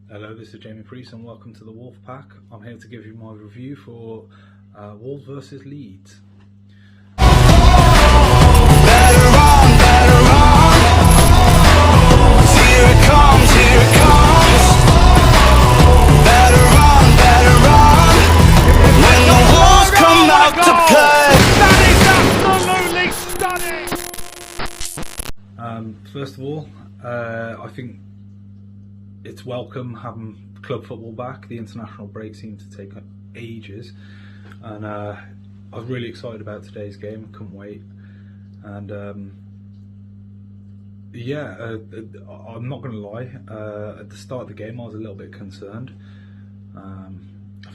Hello, this is Preece and welcome to the Wolf Pack. I'm here to give you my review for Wolves versus Leeds. First of all, I think it's welcome having club football back. The international break seemed to take ages, and I was really excited about today's game. I couldn't wait. And I'm not going to lie. At the start of the game, I was a little bit concerned. I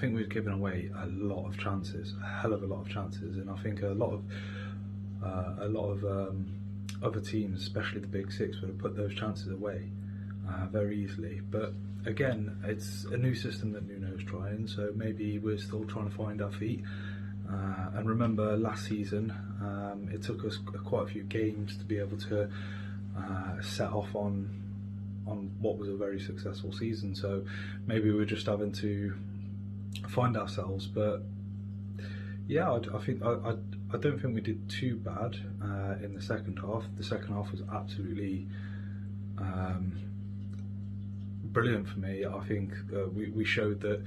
think we'd given away a lot of chances, a hell of a lot of chances, and I think a lot of other teams, especially the big six, would have put those chances away very easily. But again, it's a new system that Nuno's trying, so maybe we're still trying to find our feet. And remember, last season it took us quite a few games to be able to set off on what was a very successful season. So maybe we're just having to find ourselves. But yeah, I don't think we did too bad in the second half. The second half was absolutely brilliant for me. I think we showed that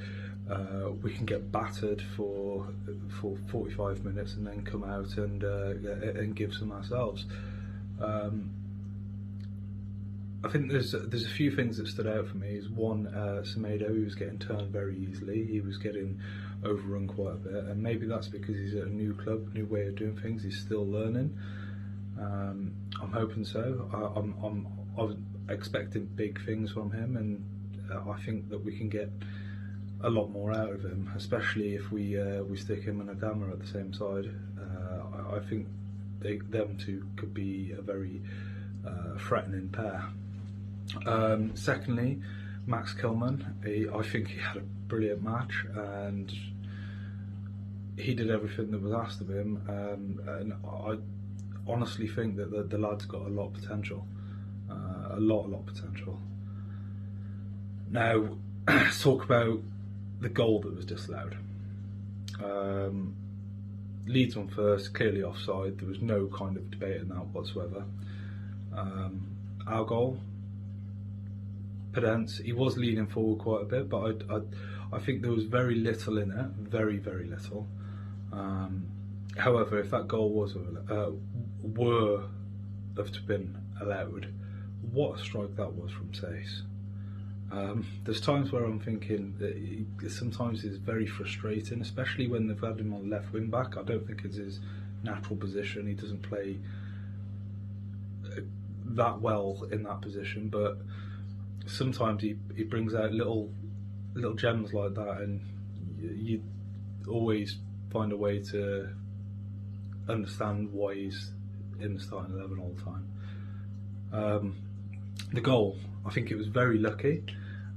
we can get battered for 45 minutes and then come out and give some ourselves. I think there's a few things that stood out for me. Is one, Semedo, he was getting turned very easily. He was getting overrun quite a bit, and maybe that's because he's at a new club, new way of doing things. He's still learning. I'm hoping so. I'm expecting big things from him, and I think that we can get a lot more out of him, especially if we stick him and Adama at the same side. I think them two could be a very threatening pair. Secondly, Max Kilman, I think he had a brilliant match, and he did everything that was asked of him, and I honestly think that the lad's got a lot of potential, a lot of potential. Now, let's talk about the goal that was disallowed. Leeds won first, clearly offside. There was no kind of debate in that whatsoever. Our goal, Preece, he was leaning forward quite a bit, but I think there was very little in it, very little. However, if that goal were have to been allowed, what a strike that was from Preece. There's times where I'm thinking that sometimes it's very frustrating, especially when they've had him on left wing back. I don't think it's his natural position. He doesn't play that well in that position, but sometimes he brings out little gems like that, and you always find a way to understand why he's in the starting 11 all the time. The goal, I think it was very lucky.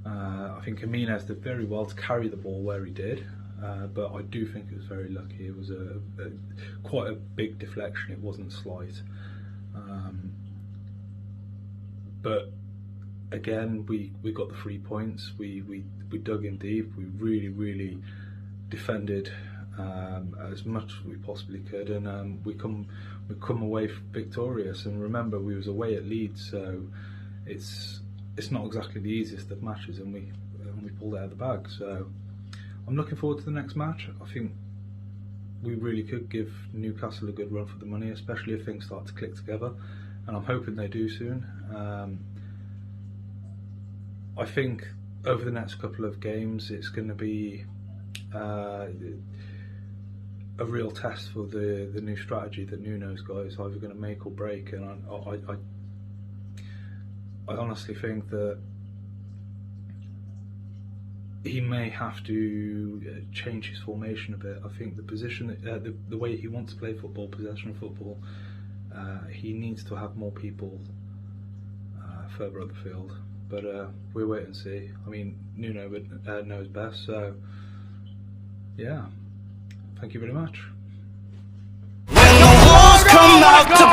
I think Jimenez did very well to carry the ball where he did, but I do think it was very lucky. It was quite a big deflection. It wasn't slight. But again, we got the 3 points. We dug in deep. We really defended as much as we possibly could, and we come away victorious. And remember, we was away at Leeds, so it's not exactly the easiest of matches, and we pulled it out of the bag. So I'm looking forward to the next match. I think we really could give Newcastle a good run for the money, especially if things start to click together, and I'm hoping they do soon. I think over the next couple of games it's going to be a real test for the new strategy that Nuno's got. It's either going to make or break, and I honestly think that he may have to change his formation a bit. I think the position, the way he wants to play football, possession football, he needs to have more people further up the field. But we'll wait and see. I mean, Nuno knows best, so yeah. Thank you very much. When the walls come out to